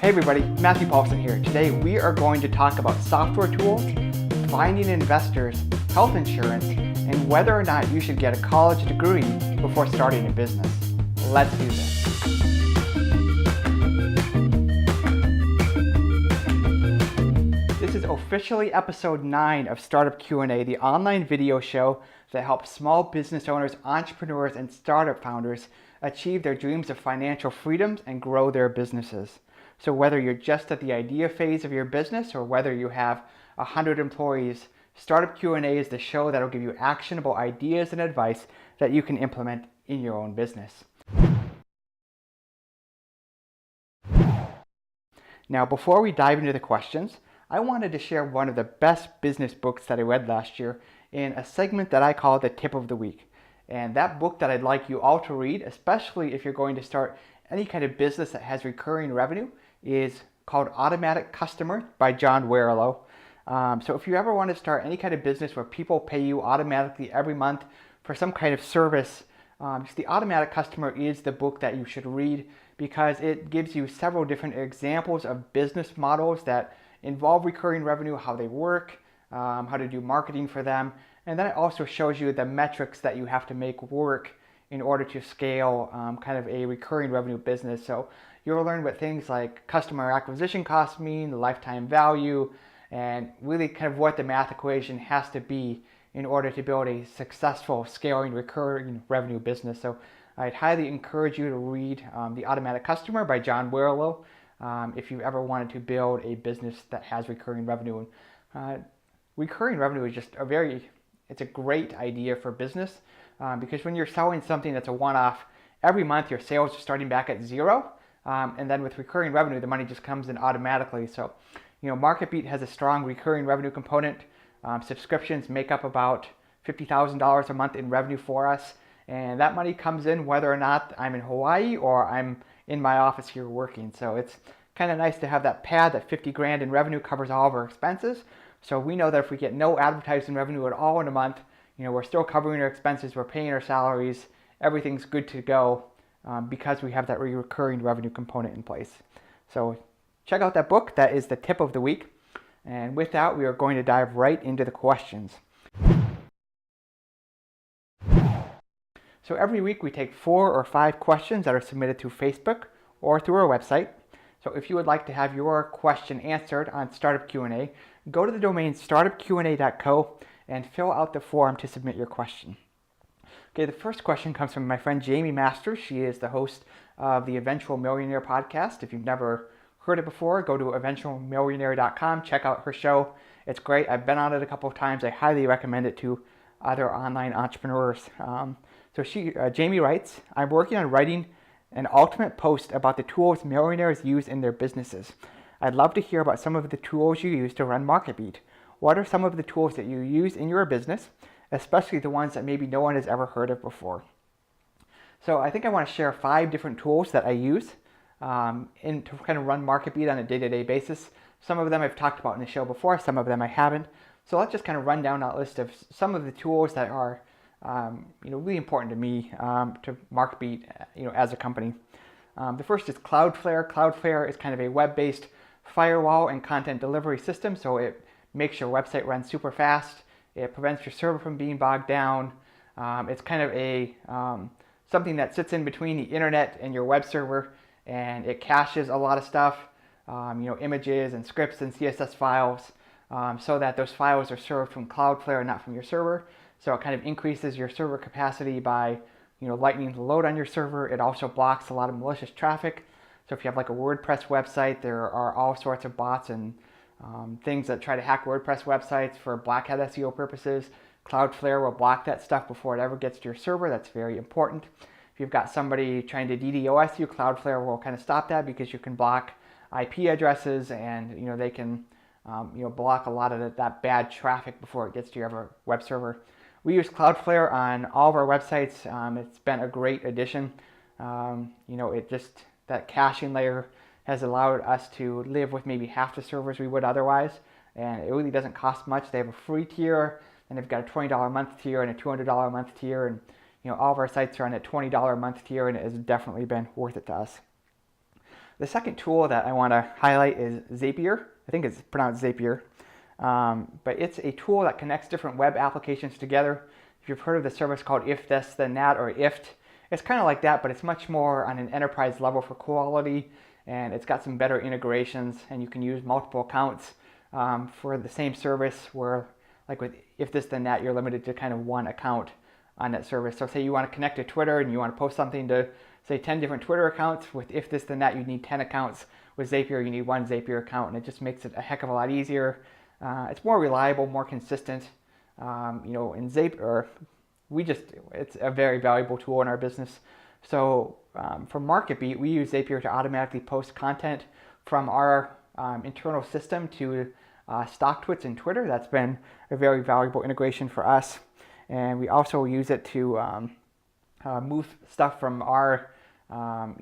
Hey everybody, Matthew Paulson here. Today we are going to talk about software tools, finding investors, health insurance, and whether or not you should get a college degree before starting a business. Let's do this. This is officially episode 9 of Startup Q&A, the online video show that helps small business owners, entrepreneurs, and startup founders achieve their dreams of financial freedoms and grow their businesses. So whether you're just at the idea phase of your business or whether you have 100 employees, Startup Q&A is the show that will give you actionable ideas and advice that you can implement in your own business. Now, before we dive into the questions, I wanted to share one of the best business books that I read last year in a segment that I call the Tip of the Week. And that book that I'd like you all to read, especially if you're going to start any kind of business that has recurring revenue, is called Automatic Customer by John Warrilow. So if you ever want to start any kind of business where people pay you automatically every month for some kind of service, the Automatic Customer is the book that you should read because it gives you several different examples of business models that involve recurring revenue, how they work, how to do marketing for them, and then it also shows you the metrics that you have to make work in order to scale kind of a recurring revenue business. So you'll learn what things like customer acquisition costs mean, the lifetime value, and really kind of what the math equation has to be in order to build a successful scaling recurring revenue business. So I'd highly encourage you to read The Automatic Customer by John Warrilow if you've ever wanted to build a business that has recurring revenue. Recurring revenue is just it's a great idea for business because when you're selling something that's a one-off, every month your sales are starting back at zero. And then with recurring revenue, the money just comes in automatically. So, MarketBeat has a strong recurring revenue component. Subscriptions make up about $50,000 a month in revenue for us. And that money comes in whether or not I'm in Hawaii or I'm in my office here working. So it's kind of nice to have that pad that 50 grand in revenue covers all of our expenses. So we know that if we get no advertising revenue at all in a month, we're still covering our expenses, we're paying our salaries, everything's good to go. Because we have that recurring revenue component in place. So check out that book. That is the Tip of the Week. And with that, we are going to dive right into the questions. So every week we take 4 or 5 questions that are submitted through Facebook or through our website. So if you would like to have your question answered on Startup Q&A, go to the domain startupqa.co and fill out the form to submit your question. Okay, the first question comes from my friend Jaime Masters. She is the host of the Eventual Millionaire podcast. If you've never heard it before, go to eventualmillionaire.com. Check out her show. It's great. I've been on it a couple of times. I highly recommend it to other online entrepreneurs. Jaime writes, I'm working on writing an ultimate post about the tools millionaires use in their businesses. I'd love to hear about some of the tools you use to run MarketBeat. What are some of the tools that you use in your business, especially the ones that maybe no one has ever heard of before? So I think I want to share 5 different tools that I use to kind of run MarketBeat on a day-to-day basis. Some of them I've talked about in the show before, some of them I haven't. So let's just kind of run down that list of some of the tools that are really important to me to MarketBeat as a company. The first is Cloudflare. Cloudflare is kind of a web-based firewall and content delivery system, so it makes your website run super fast. It prevents your server from being bogged down. It's kind of something that sits in between the internet and your web server, and it caches a lot of stuff, images and scripts and CSS files, so that those files are served from Cloudflare, not from your server. So it kind of increases your server capacity by lightening the load on your server. It also blocks a lot of malicious traffic. So if you have like a WordPress website, there are all sorts of bots and things that try to hack WordPress websites for black hat SEO purposes. Cloudflare will block that stuff before it ever gets to your server. That's very important. If you've got somebody trying to DDoS you, Cloudflare will kind of stop that because you can block IP addresses and they can block a lot of that bad traffic before it gets to your web server. We use Cloudflare on all of our websites. It's been a great addition. That caching layer has allowed us to live with maybe half the servers we would otherwise, and it really doesn't cost much. They have a free tier, and they've got a $20 a month tier and a $200 a month tier, and all of our sites are on a $20 a month tier, and it has definitely been worth it to us. The second tool that I want to highlight is Zapier. I think it's pronounced Zapier. But it's a tool that connects different web applications together. If you've heard of the service called If This Then That or IFT, it's kind of like that, but it's much more on an enterprise level for quality, and it's got some better integrations, and you can use multiple accounts for the same service, where like with If This Then That, you're limited to kind of one account on that service. So say you want to connect to Twitter and you want to post something to say 10 different Twitter accounts. With If This Then That, you need 10 accounts. With Zapier, you need one Zapier account, and it just makes it a heck of a lot easier. It's more reliable, more consistent. In Zapier, it's a very valuable tool in our business. So for MarketBeat, we use Zapier to automatically post content from our internal system to StockTwits and Twitter. That's been a very valuable integration for us. And we also use it to move stuff from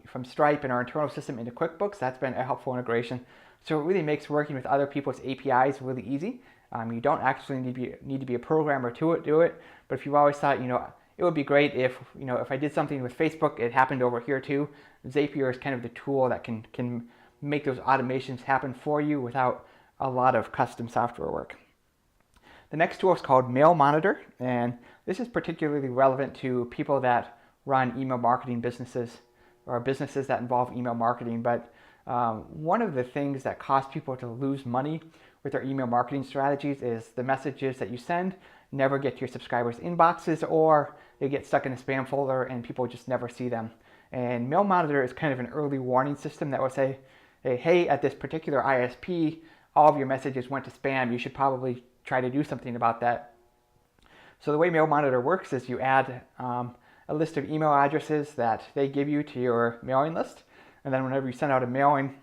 from Stripe and our internal system into QuickBooks. That's been a helpful integration. So it really makes working with other people's APIs really easy. You don't actually need to be a programmer to do it. But if you've always thought, it would be great if I did something with Facebook, it happened over here too. Zapier is kind of the tool that can make those automations happen for you without a lot of custom software work. The next tool is called Mail Monitor, and this is particularly relevant to people that run email marketing businesses or businesses that involve email marketing. But one of the things that cause people to lose money with their email marketing strategies is the messages that you send never get to your subscribers' inboxes, or they get stuck in a spam folder and people just never see them. And Mail Monitor is kind of an early warning system that will say, hey, at this particular ISP, all of your messages went to spam. You should probably try to do something about that. So the way Mail Monitor works is you add a list of email addresses that they give you to your mailing list. And then whenever you send out a mailing,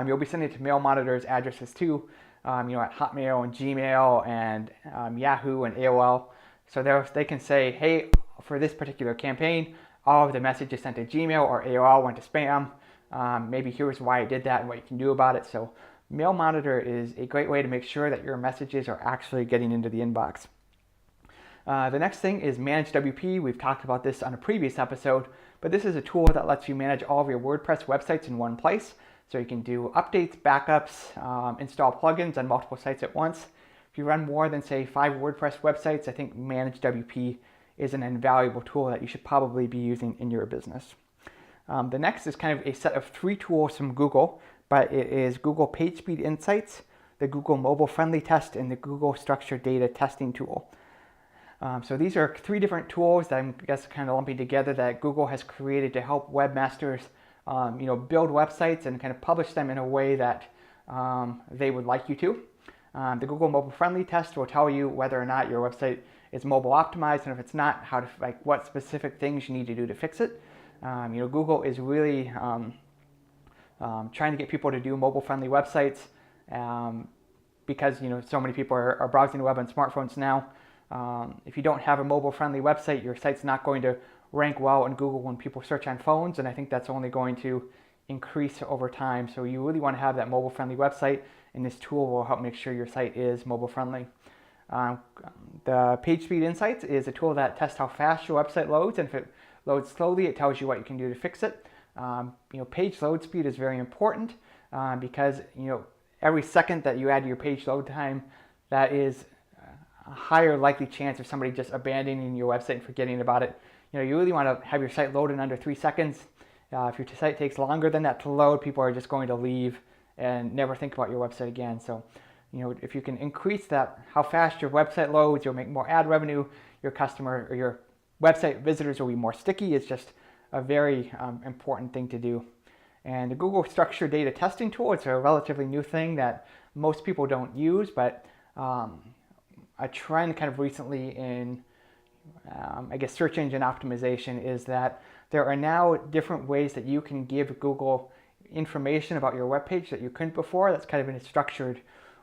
you'll be sending it to Mail Monitor's addresses too, at Hotmail and Gmail and Yahoo and AOL. So they can say, hey, for this particular campaign, all of the messages sent to Gmail or AOL went to spam. Maybe here's why I did that and what you can do about it. So Mail Monitor is a great way to make sure that your messages are actually getting into the inbox. The next thing is Manage WP. We've talked about this on a previous episode, but this is a tool that lets you manage all of your WordPress websites in one place. So you can do updates, backups, install plugins on multiple sites at once. If you run more than, say, 5 WordPress websites, I think Manage WP is an invaluable tool that you should probably be using in your business. The next is kind of a set of 3 tools from Google, but it is Google PageSpeed Insights, the Google Mobile Friendly Test, and the Google Structured Data Testing Tool. So these are 3 different tools that I'm kind of lumping together that Google has created to help webmasters build websites and kind of publish them in a way that they would like you to. The Google Mobile Friendly Test will tell you whether or not your website is mobile optimized, and if it's not, what specific things you need to do to fix it. Google is really trying to get people to do mobile friendly websites because so many people are browsing the web on smartphones now. If you don't have a mobile friendly website, your site's not going to rank well in Google when people search on phones, and I think that's only going to increase over time. So you really want to have that mobile friendly website, and this tool will help make sure your site is mobile friendly. The PageSpeed Insights is a tool that tests how fast your website loads, and if it loads slowly, it tells you what you can do to fix it. Page load speed is very important because every second that you add to your page load time, that is a higher likely chance of somebody just abandoning your website and forgetting about it. You really want to have your site load in under 3 seconds. If your site takes longer than that to load, people are just going to leave and never think about your website again. So, if you can increase that, how fast your website loads, you'll make more ad revenue. Your customer or your website visitors will be more sticky. It's just a very important thing to do. And the Google Structured Data Testing Tool, it's a relatively new thing that most people don't use, but a trend kind of recently in search engine optimization is that there are now different ways that you can give Google information about your webpage that you couldn't before. That's kind of in a structured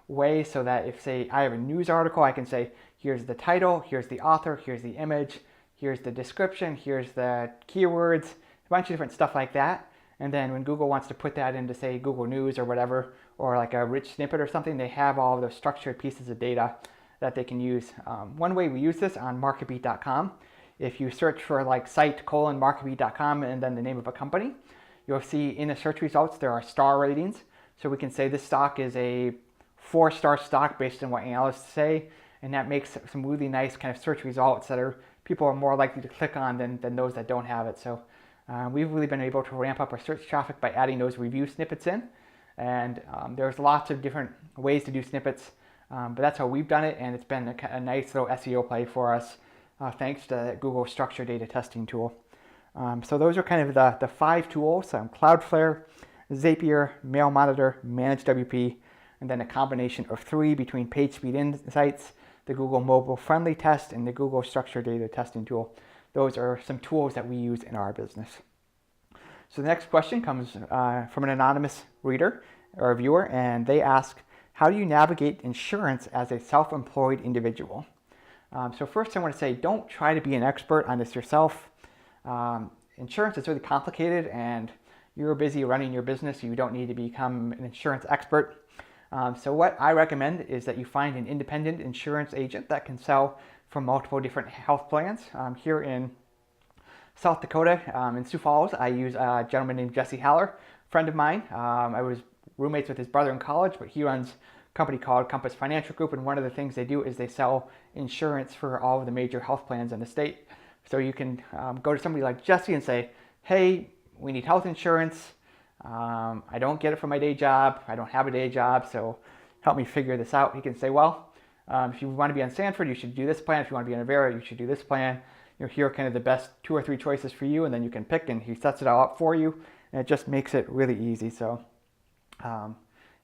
way, so that if, say, I have a news article, I can say, here's the title, here's the author, here's the image, here's the description, here's the keywords, a bunch of different stuff like that. And then when Google wants to put that into, say, Google News or whatever, or like a rich snippet or something, they have all of those structured pieces of data that they can use. One way we use this on marketbeat.com, if you search for like site:marketbeat.com and then the name of a company, you'll see in the search results there are star ratings. So we can say this stock is a 4-star stock based on what analysts say, and that makes some really nice kind of search results that people are more likely to click on than those that don't have it. So we've really been able to ramp up our search traffic by adding those review snippets in. And there's lots of different ways to do snippets, but that's how we've done it, and it's been a nice little SEO play for us thanks to Google's structured data testing tool. So those are kind of the 5 tools: Cloudflare, Zapier, Mail Monitor, Managed WP, and then a combination of 3 between PageSpeed Insights, the Google Mobile Friendly Test, and the Google Structured Data Testing tool. Those are some tools that we use in our business. So the next question comes from an anonymous reader or viewer, and they ask, how do you navigate insurance as a self-employed individual? So first I want to say, don't try to be an expert on this yourself. Insurance is really complicated, and you're busy running your business, so you don't need to become an insurance expert. So what I recommend is that you find an independent insurance agent that can sell from multiple different health plans. Here in South Dakota, in Sioux Falls, I use a gentleman named Jesse Haller, friend of mine. I was roommates with his brother in college, but he runs a company called Compass Financial Group, and one of the things they do is they sell insurance for all of the major health plans in the state. So you can go to somebody like Jesse and say, hey, we need health insurance. I don't get it from my day job. I don't have a day job, so help me figure this out. He can say, well, if you want to be on Sanford, you should do this plan. If you want to be on Avera, you should do this plan. Here are kind of the best 2 or 3 choices for you, and then you can pick, and he sets it all up for you, and it just makes it really easy. So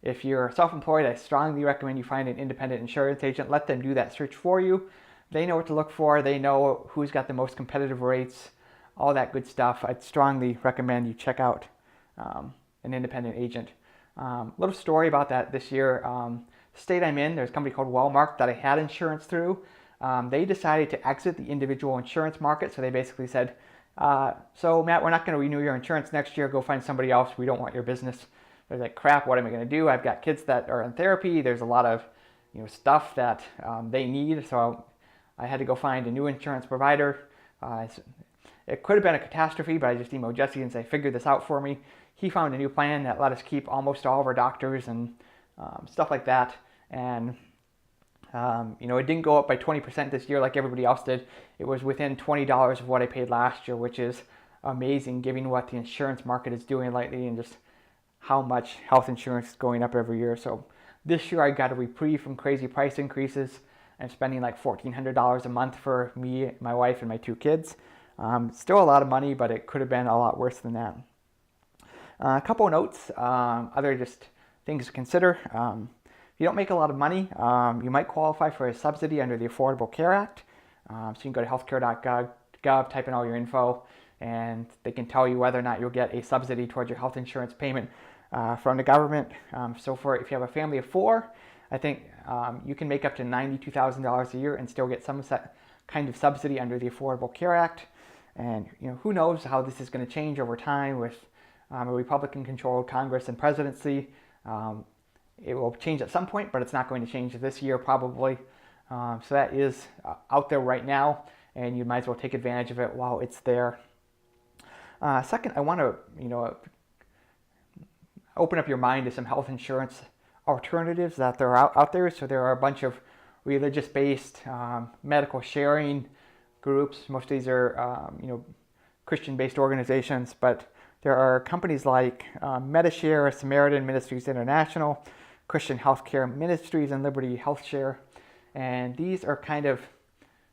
if you're self-employed, I strongly recommend you find an independent insurance agent. Let them do that search for you. They know what to look for. They know who's got the most competitive rates, all that good stuff. I'd strongly recommend you check out an independent agent. Little story about that this year. State I'm in, there's a company called Wellmark that I had insurance through. They decided to exit the individual insurance market. So they basically said, so Matt, we're not going to renew your insurance next year. Go find somebody else. We don't want your business. They're like, crap, what am I going to do? I've got kids that are in therapy. There's a lot of stuff that they need. So I had to go find a new insurance provider. It could have been a catastrophe, but I just emailed Jesse and say, figure this out for me. He found a new plan that let us keep almost all of our doctors and stuff like that. And it didn't go up by 20% this year like everybody else did. It was within $20 of what I paid last year, which is amazing given what the insurance market is doing lately and just how much health insurance is going up every year. So this year I got a reprieve from crazy price increases. I'm spending like $1,400 a month for me, my wife, and my 2 kids. Still a lot of money, but it could have been a lot worse than that. A couple of notes, other just things to consider. If you don't make a lot of money, you might qualify for a subsidy under the Affordable Care Act. So you can go to healthcare.gov, type in all your info, and they can tell you whether or not you'll get a subsidy towards your health insurance payment from the government. So if you have a family of 4, I think you can make up to $92,000 a year and still get some kind of subsidy under the Affordable Care Act. And who knows how this is going to change over time with a Republican-controlled Congress and presidency. It will change at some point, but it's not going to change this year probably. So that is out there right now, and you might as well take advantage of it while it's there. Second, I want to open up your mind to some health insurance alternatives that there are out there. So there are a bunch of religious-based medical sharing groups. Most of these are Christian-based organizations, but there are companies like Medishare, Samaritan Ministries International, Christian Healthcare Ministries, and Liberty HealthShare. And these are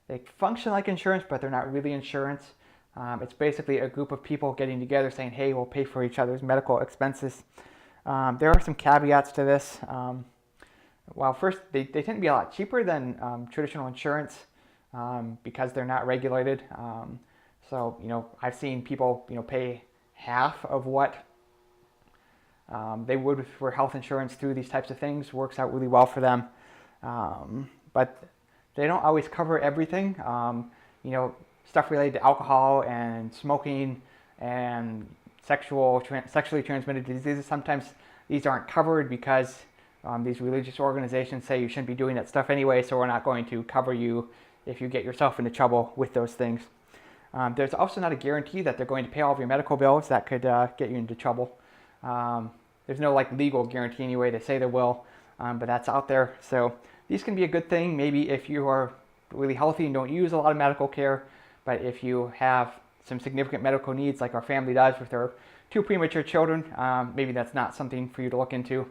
they function like insurance, but they're not really insurance. It's basically a group of people getting together saying, hey, we'll pay for each other's medical expenses. There are some caveats to this. Well, first, they tend to be a lot cheaper than traditional insurance because they're not regulated. So, I've seen people, pay half of what they would for health insurance through these types of things. Works out really well for them. But they don't always cover everything. Stuff related to alcohol and smoking and sexually transmitted diseases. Sometimes these aren't covered because these religious organizations say you shouldn't be doing that stuff anyway, so we're not going to cover you if you get yourself into trouble with those things. There's also not a guarantee that they're going to pay all of your medical bills. That could get you into trouble. There's no like legal guarantee anyway. They say they will, but that's out there. So these can be a good thing maybe if you are really healthy and don't use a lot of medical care, but if you have some significant medical needs like our family does with their 2 premature children, maybe that's not something for you to look into.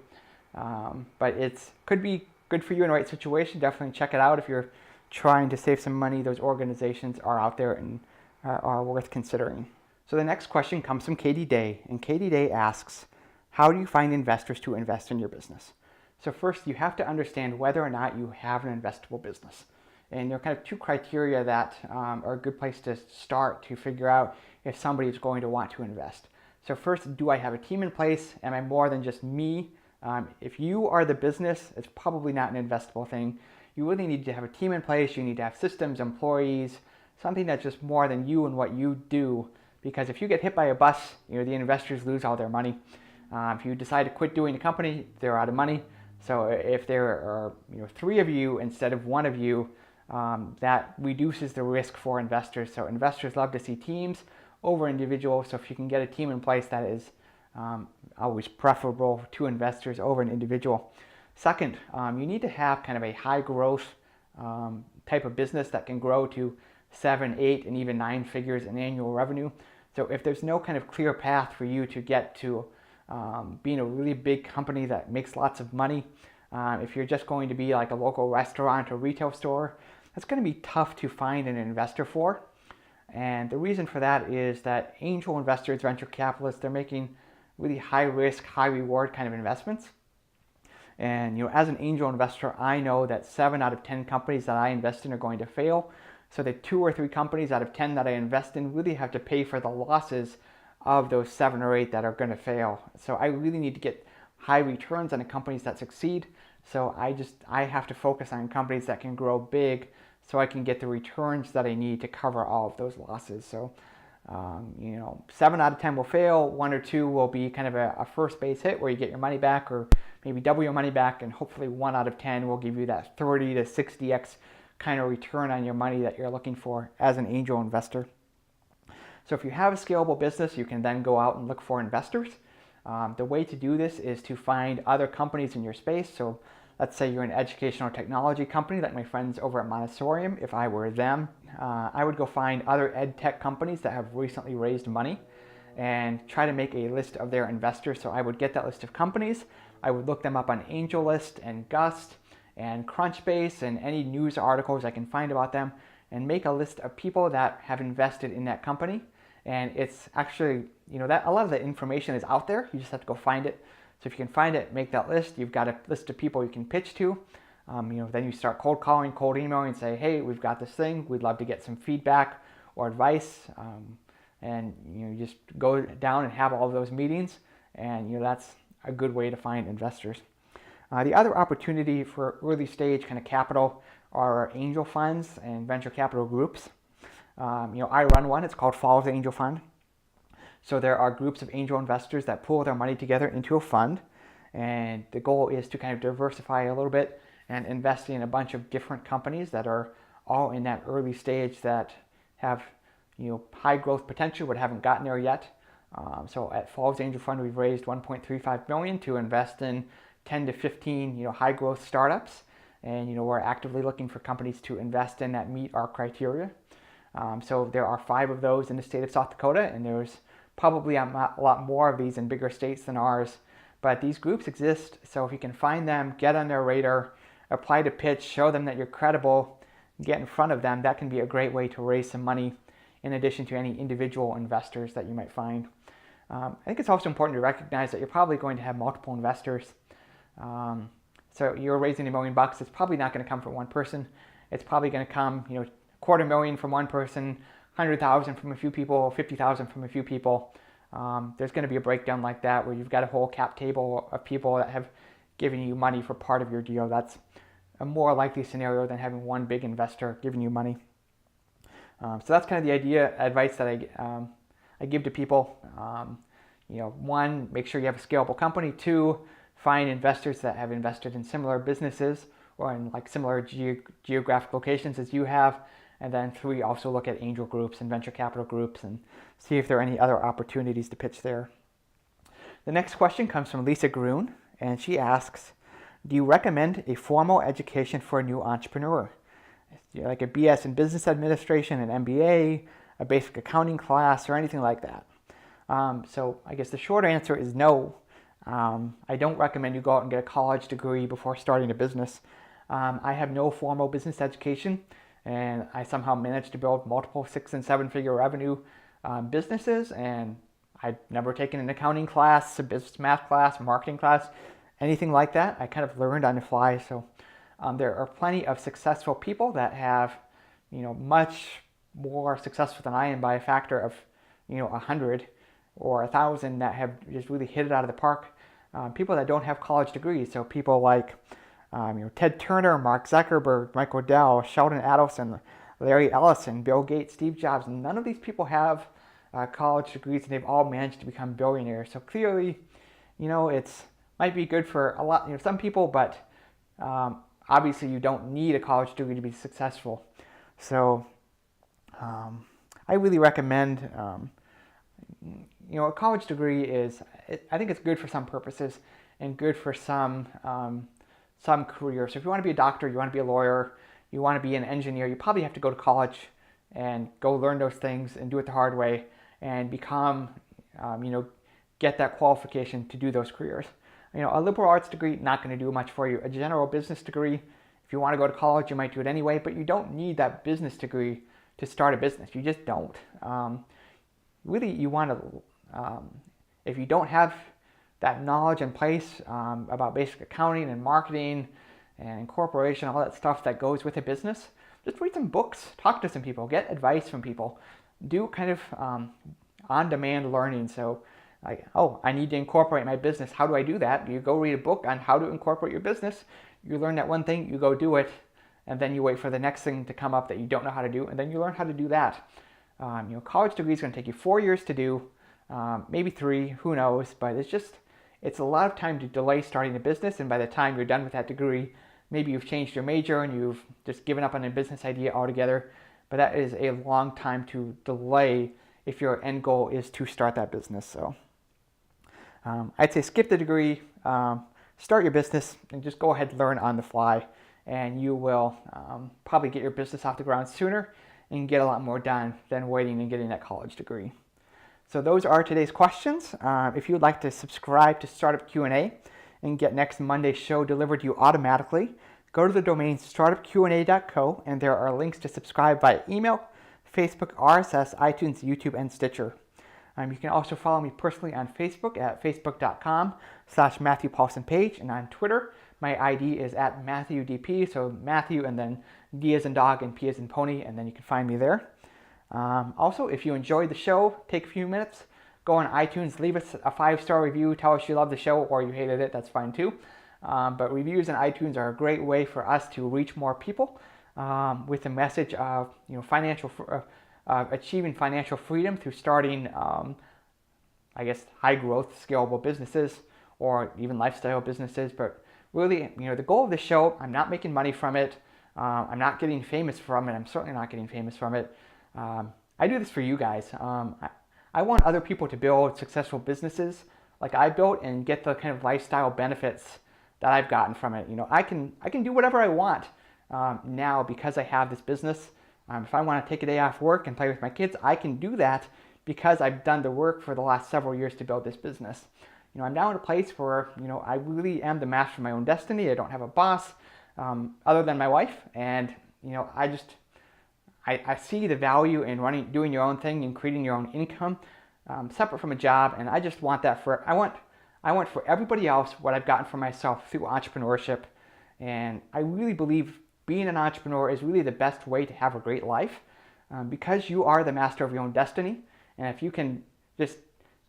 But it could be good for you in the right situation. Definitely check it out if you're trying to save some money. Those organizations are out there and are worth considering. So the next question comes from Katie Day, and Katie Day asks, how do you find investors to invest in your business? So first, you have to understand whether or not you have an investable business. And there are kind of 2 criteria that are a good place to start to figure out if somebody is going to want to invest. So first, do I have a team in place? Am I more than just me? If you are the business, it's probably not an investable thing. You really need to have a team in place. You need to have systems, employees, something that's just more than you and what you do. Because if you get hit by a bus, the investors lose all their money. If you decide to quit doing the company, they're out of money. So if there are 3 of you instead of 1 of you, that reduces the risk for investors. So investors love to see teams over individuals. So if you can get a team in place, that is always preferable to investors over an individual. Second, you need to have kind of a high growth type of business that can grow to 7, 8, and even 9 figures in annual revenue. So if there's no kind of clear path for you to get to being a really big company that makes lots of money, if you're just going to be like a local restaurant or retail store, that's going to be tough to find an investor for. And the reason for that is that angel investors, venture capitalists, they're making really high risk, high reward kind of investments. And as an angel investor, I know that 7 out of 10 companies that I invest in are going to fail. So the 2 or 3 companies out of 10 that I invest in really have to pay for the losses of those 7 or 8 that are going to fail. So I really need to get high returns on the companies that succeed. So I have to focus on companies that can grow big so I can get the returns that I need to cover all of those losses. So 7 out of 10 will fail, 1 or 2 will be kind of a first base hit where you get your money back or maybe double your money back, and hopefully 1 out of 10 will give you that 30 to 60x kind of return on your money that you're looking for as an angel investor. So if you have a scalable business, you can then go out and look for investors. The way to do this is to find other companies in your space. So let's say you're an educational technology company like my friends over at Montessorium. If I were them, I would go find other ed tech companies that have recently raised money and try to make a list of their investors. So I would get that list of companies. I would look them up on AngelList and Gust and Crunchbase and any news articles I can find about them and make a list of people that have invested in that company. And it's actually, that a lot of the information is out there. You just have to go find it. So if you can find it, make that list. You've got a list of people you can pitch to. Then you start cold calling, cold emailing, and say, hey, we've got this thing. We'd love to get some feedback or advice. And you just go down and have all of those meetings. And that's a good way to find investors. The other opportunity for early stage kind of capital are angel funds and venture capital groups. I run one. It's called Follow the Angel Fund. So there are groups of angel investors that pool their money together into a fund, and the goal is to kind of diversify a little bit and invest in a bunch of different companies that are all in that early stage that have high growth potential but haven't gotten there yet. So at Follow the Angel Fund, we've raised $1.35 million to invest in 10 to 15 high growth startups, and we're actively looking for companies to invest in that meet our criteria. So there are 5 of those in the state of South Dakota, and there's probably a lot more of these in bigger states than ours. But these groups exist, so if you can find them, get on their radar, apply to pitch, show them that you're credible, get in front of them, that can be a great way to raise some money in addition to any individual investors that you might find. I think it's also important to recognize that you're probably going to have multiple investors. So you're raising $1 million, it's probably not going to come from one person. It's probably going to come, $250,000 from one person, 100,000 from a few people, 50,000 from a few people. There's going to be a breakdown like that where you've got a whole cap table of people that have given you money for part of your deal. That's a more likely scenario than having one big investor giving you money. So that's kind of the advice that I give to people. 1, make sure you have a scalable company. 2, find investors that have invested in similar businesses or in like similar geographic locations as you have. And then 3, also look at angel groups and venture capital groups and see if there are any other opportunities to pitch there. The next question comes from Lisa Groon, and she asks, do you recommend a formal education for a new entrepreneur? Like a BS in business administration, an MBA, a basic accounting class, or anything like that? So I guess the short answer is no. I don't recommend you go out and get a college degree before starting a business. I have no formal business education, and I somehow managed to build multiple 6- and 7-figure revenue businesses, and I've never taken an accounting class, a business math class, a marketing class, anything like that. I kind of learned on the fly. So there are plenty of successful people that have, much more successful than I am by a factor of, 100 or 1,000 that have just really hit it out of the park. People that don't have college degrees. So people like, Ted Turner, Mark Zuckerberg, Mike Waddell, Sheldon Adelson, Larry Ellison, Bill Gates, Steve Jobs. None of these people have college degrees, and they've all managed to become billionaires. So clearly, it's might be good for a lot, some people, but obviously you don't need a college degree to be successful. So I really recommend, a college degree I think it's good for some purposes and good for some careers. So if you want to be a doctor, you want to be a lawyer, you want to be an engineer, you probably have to go to college and go learn those things and do it the hard way and become, get that qualification to do those careers. A liberal arts degree, not going to do much for you. A general business degree, if you want to go to college, you might do it anyway, but you don't need that business degree to start a business. You just don't. Really, you want to, if you don't have that knowledge in place about basic accounting and marketing and incorporation, all that stuff that goes with a business, just read some books, talk to some people, get advice from people, do kind of on-demand learning. So like, I need to incorporate my business. How do I do that? You go read a book on how to incorporate your business. You learn that one thing, you go do it, and then you wait for the next thing to come up that you don't know how to do, and then you learn how to do that. College degree is going to take you 4 years to do, maybe 3, who knows, but it's a lot of time to delay starting a business, and by the time you're done with that degree, maybe you've changed your major and you've just given up on a business idea altogether, but that is a long time to delay if your end goal is to start that business. So I'd say skip the degree, start your business, and just go ahead and learn on the fly, and you will probably get your business off the ground sooner and get a lot more done than waiting and getting that college degree. So those are today's questions. If you would like to subscribe to Startup Q&A and get next Monday's show delivered to you automatically, go to the domain startupqa.co, and there are links to subscribe via email, Facebook, RSS, iTunes, YouTube, and Stitcher. You can also follow me personally on Facebook at facebook.com/Matthew Paulson Page, and on Twitter, my ID is at MatthewDP, so Matthew and then D as in dog and P as in pony, and then you can find me there. Also, if you enjoyed the show, take a few minutes, go on iTunes, leave us a 5-star review, tell us you love the show or you hated it, that's fine too. But reviews on iTunes are a great way for us to reach more people with the message of achieving financial freedom through starting, high growth, scalable businesses or even lifestyle businesses. But really, the goal of the show, I'm not making money from it. I'm not getting famous from it. I'm certainly not getting famous from it. I do this for you guys. I want other people to build successful businesses like I built and get the kind of lifestyle benefits that I've gotten from it. I can do whatever I want now because I have this business. If I want to take a day off work and play with my kids, I can do that because I've done the work for the last several years to build this business. I'm now in a place where, I really am the master of my own destiny. I don't have a boss other than my wife. And, I see the value in doing your own thing and creating your own income separate from a job. And I just want that I want for everybody else what I've gotten for myself through entrepreneurship. And I really believe being an entrepreneur is really the best way to have a great life because you are the master of your own destiny. And if you can just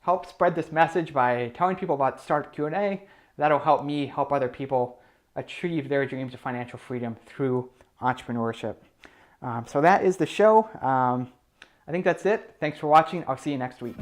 help spread this message by telling people about Startup Q&A, that'll help me help other people achieve their dreams of financial freedom through entrepreneurship. So that is the show. I think that's it. Thanks for watching. I'll see you next week.